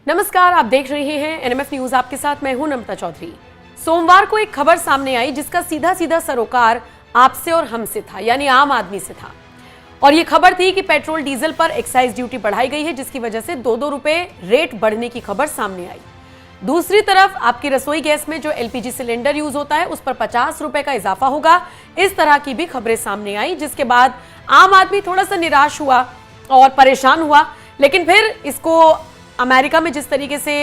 नमस्कार, आप देख रहे हैं एनएमएफ न्यूज। आपके साथ मैं हूं नम्रता चौधरी। सोमवार को एक खबर सामने आई जिसका सीधा सीधा सरोकार आपसे और हमसे था, यानी आम आदमी से था। और ये खबर थी कि पेट्रोल डीजल पर एक्साइज ड्यूटी बढ़ाई गई है, जिसकी वजह से 2-2 रुपए रेट बढ़ने की खबर सामने आई। दूसरी तरफ आपकी रसोई गैस में जो एलपीजी सिलेंडर यूज होता है उस पर 50 रुपए का इजाफा होगा। इस तरह की भी खबरें सामने आई, जिसके बाद आम आदमी थोड़ा सा निराश हुआ और परेशान हुआ। लेकिन फिर इसको अमेरिका में जिस तरीके से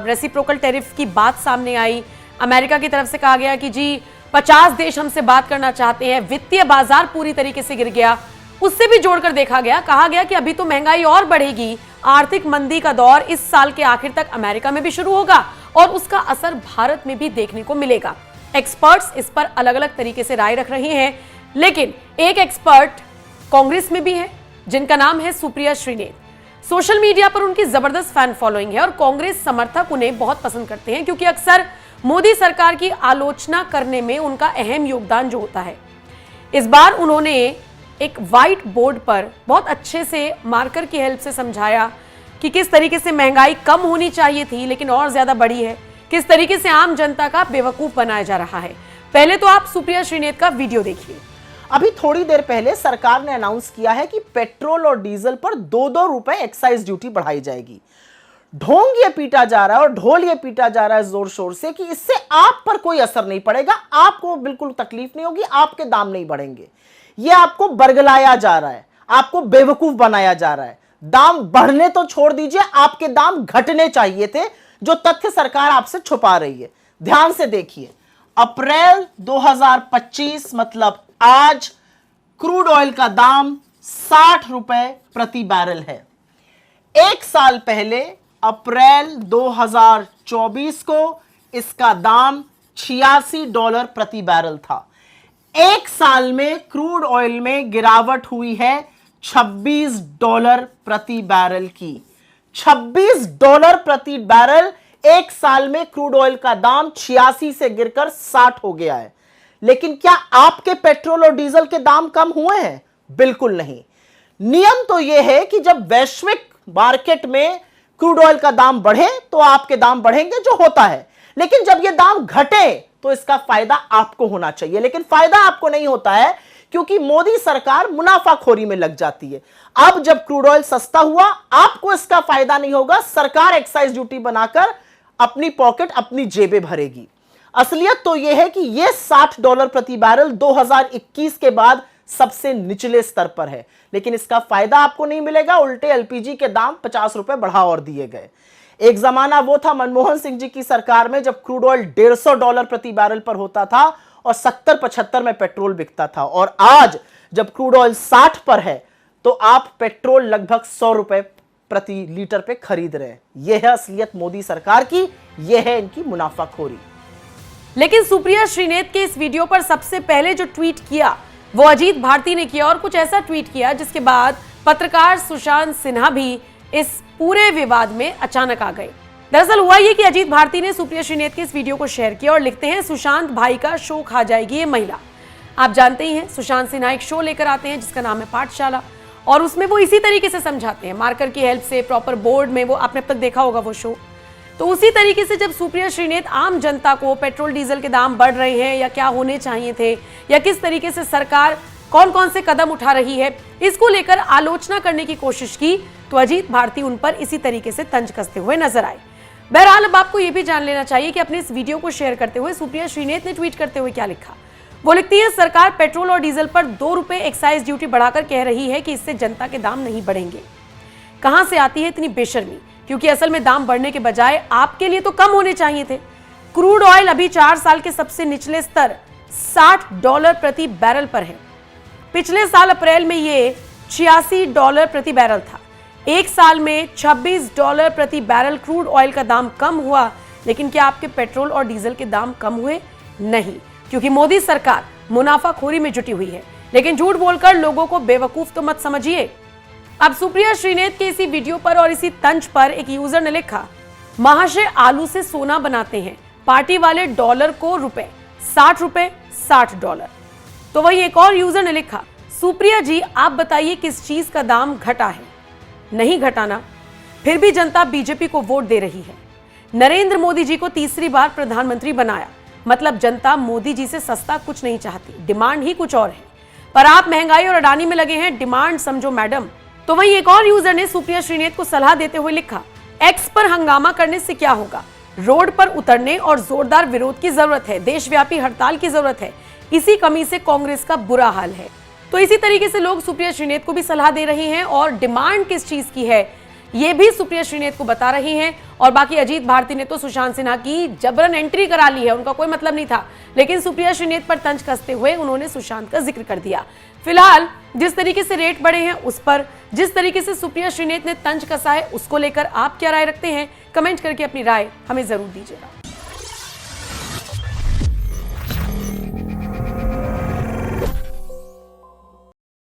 रेसिप्रोकल टैरिफ की बात सामने आई, अमेरिका की तरफ से कहा गया कि जी 50 देश हमसे बात करना चाहते हैं, वित्तीय बाजार पूरी तरीके से गिर गया। उससे भी जोड़कर देखा गया, कहा गया कि अभी तो महंगाई और बढ़ेगी, आर्थिक मंदी का दौर इस साल के आखिर तक अमेरिका में भी शुरू होगा और उसका असर भारत में भी देखने को मिलेगा। एक्सपर्ट्स इस पर अलग अलग तरीके से राय रख रहे हैं, लेकिन एक एक्सपर्ट कांग्रेस में भी है जिनका नाम है सुप्रिया श्रीनेत। सोशल मीडिया पर उनकी जबरदस्त फैन फॉलोइंग है और कांग्रेस समर्थक उन्हें बहुत पसंद करते हैं, क्योंकि अक्सर मोदी सरकार की आलोचना करने में उनका अहम योगदान जो होता है। इस बार उन्होंने एक व्हाइट बोर्ड पर बहुत अच्छे से मार्कर की हेल्प से समझाया कि किस तरीके से महंगाई कम होनी चाहिए थी लेकिन और ज्यादा बढ़ी है, किस तरीके से आम जनता का बेवकूफ बनाया जा रहा है। पहले तो आप सुप्रिया श्रीनेत का वीडियो देखिए। अभी थोड़ी देर पहले सरकार ने अनाउंस किया है कि पेट्रोल और डीजल पर 2-2 रुपए एक्साइज ड्यूटी बढ़ाई जाएगी। ढोंग ये पीटा जा रहा है और ढोल ये पीटा जा रहा है जोर शोर से कि इससे आप पर कोई असर नहीं पड़ेगा, आपको बिल्कुल तकलीफ नहीं होगी, आपके दाम नहीं बढ़ेंगे। ये आपको बरगलाया जा रहा है, आपको बेवकूफ बनाया जा रहा है। दाम बढ़ने तो छोड़ दीजिए, आपके दाम घटने चाहिए थे, जो तथ्य सरकार आपसे छुपा रही है। ध्यान से देखिए, अप्रैल 2025 मतलब आज क्रूड ऑयल का दाम 60 रुपए प्रति बैरल है। एक साल पहले अप्रैल 2024 को इसका दाम $86 प्रति बैरल था। एक साल में क्रूड ऑयल में गिरावट हुई है $26 प्रति बैरल की। $26 प्रति बैरल एक साल में क्रूड ऑयल का दाम 86 से गिरकर 60 हो गया है। लेकिन क्या आपके पेट्रोल और डीजल के दाम कम हुए हैं? बिल्कुल नहीं। नियम तो यह है कि जब वैश्विक मार्केट में क्रूड ऑयल का दाम बढ़े तो आपके दाम बढ़ेंगे, जो होता है। लेकिन जब यह दाम घटे तो इसका फायदा आपको होना चाहिए, लेकिन फायदा आपको नहीं होता है क्योंकि मोदी सरकार मुनाफाखोरी में लग जाती है। अब जब क्रूड ऑयल सस्ता हुआ, आपको इसका फायदा नहीं होगा, सरकार एक्साइज ड्यूटी बनाकर अपनी पॉकेट, अपनी जेबें भरेगी। असलियत तो यह है कि यह $60 प्रति बैरल 2021 के बाद सबसे निचले स्तर पर है, लेकिन इसका फायदा आपको नहीं मिलेगा। उल्टे एलपीजी के दाम 50 रुपए बढ़ा और दिए गए। एक जमाना वो था मनमोहन सिंह जी की सरकार में जब क्रूड ऑयल $150 प्रति बैरल पर होता था और 70-75 में पेट्रोल बिकता था, और आज जब क्रूड ऑयल 60 पर है तो आप पेट्रोल लगभग 100 रुपए प्रति लीटर पे खरीद रहे हैं। यह है असलियत मोदी सरकार की, यह है इनकी मुनाफाखोरी। लेकिन सुप्रिया श्रीनेत के इस वीडियो पर सबसे पहले जो ट्वीट किया वो अजीत भारती ने किया, और कुछ ऐसा ट्वीट किया जिसके बाद पत्रकार सुशांत सिन्हा भी इस पूरे विवाद में अचानक आ गए। दरअसल हुआ ये कि अजीत भारती ने सुप्रिया श्रीनेत के इस वीडियो को शेयर किया और लिखते हैं, सुशांत भाई का शो खा जाएगी ये महिला। आप जानते ही हैं सुशांत सिन्हा एक शो लेकर आते हैं जिसका नाम है पाठशाला, और उसमें वो इसी तरीके से समझाते हैं, मार्कर की हेल्प से, प्रॉपर बोर्ड में। वो आपने अब तक देखा होगा वो शो। तो उसी तरीके से जब सुप्रिया श्रीनेत आम जनता को पेट्रोल डीजल के दाम बढ़ रहे हैं या क्या होने चाहिए थे, या किस तरीके से सरकार कौन कौन से कदम उठा रही है, इसको लेकर आलोचना करने की कोशिश की, तो अजीत भारती उन पर इसी तरीके से तंज कसते हुए नजर आए। बहरहाल अब आपको यह भी जान लेना चाहिए कि अपने इस वीडियो को शेयर करते हुए सुप्रिया श्रीनेत ने ट्वीट करते हुए क्या लिखा। वो लिखती है, सरकार पेट्रोल और डीजल पर 2 रुपए एक्साइज ड्यूटी बढ़ाकर कह रही है कि इससे जनता के दाम नहीं बढ़ेंगे। कहां से आती है इतनी बेशर्मी? क्योंकि असल में दाम बढ़ने के बजाय आपके लिए तो कम होने चाहिए थे। क्रूड ऑयल अभी 4 साल के सबसे निचले स्तर $60 प्रति बैरल पर है। पिछले साल अप्रैल में ये $86 प्रति बैरल था। एक साल में $26 प्रति बैरल क्रूड ऑयल का दाम कम हुआ, लेकिन क्या आपके पेट्रोल और डीजल के दाम कम हुए? नहीं, क्योंकि मोदी सरकार मुनाफाखोरी में जुटी हुई है। लेकिन झूठ बोलकर लोगों को बेवकूफ तो मत समझिए। अब सुप्रिया श्रीनेत के इसी वीडियो पर और इसी तंज पर एक यूजर ने लिखा, महाशय आलू से सोना बनाते हैं, पार्टी वाले डॉलर को रुपए, 60 रुपए $60। तो वही एक और यूजर ने लिखा, सुप्रिया जी आप बताइए किस चीज का दाम घटा है? नहीं घटाना। फिर भी जनता बीजेपी को वोट दे रही है। नरेंद्र मोदी जी को तीसरी बार प्रधानमंत्री बनाया, मतलब जनता मोदी जी से सस्ता कुछ नहीं चाहती, डिमांड ही कुछ और है। पर आप महंगाई और अडानी में लगे हैं, डिमांड समझो मैडम। तो वहीं एक और यूजर ने सुप्रिया श्रीनेत को सलाह देते हुए लिखा, एक्स पर हंगामा करने से क्या होगा, रोड पर उतरने और जोरदार विरोध की जरूरत है, देशव्यापी हड़ताल की जरूरत है, इसी कमी से कांग्रेस का बुरा हाल है। तो इसी तरीके से लोग सुप्रिया श्रीनेत को भी सलाह दे रहे हैं और डिमांड किस चीज की है ये भी सुप्रिया श्रीनेत को बता रही हैं। और बाकी अजीत भारती ने तो सुशांत सिन्हा की जबरन एंट्री करा ली है, उनका कोई मतलब नहीं था, लेकिन सुप्रिया श्रीनेत पर तंज कसते हुए उन्होंने सुशांत का जिक्र कर दिया। फिलहाल जिस तरीके से रेट बढ़े हैं उस पर, जिस तरीके से सुप्रिया श्रीनेत ने तंज कसा है उसको लेकर आप क्या राय रखते हैं, कमेंट करके अपनी राय हमें जरूर दीजिएगा।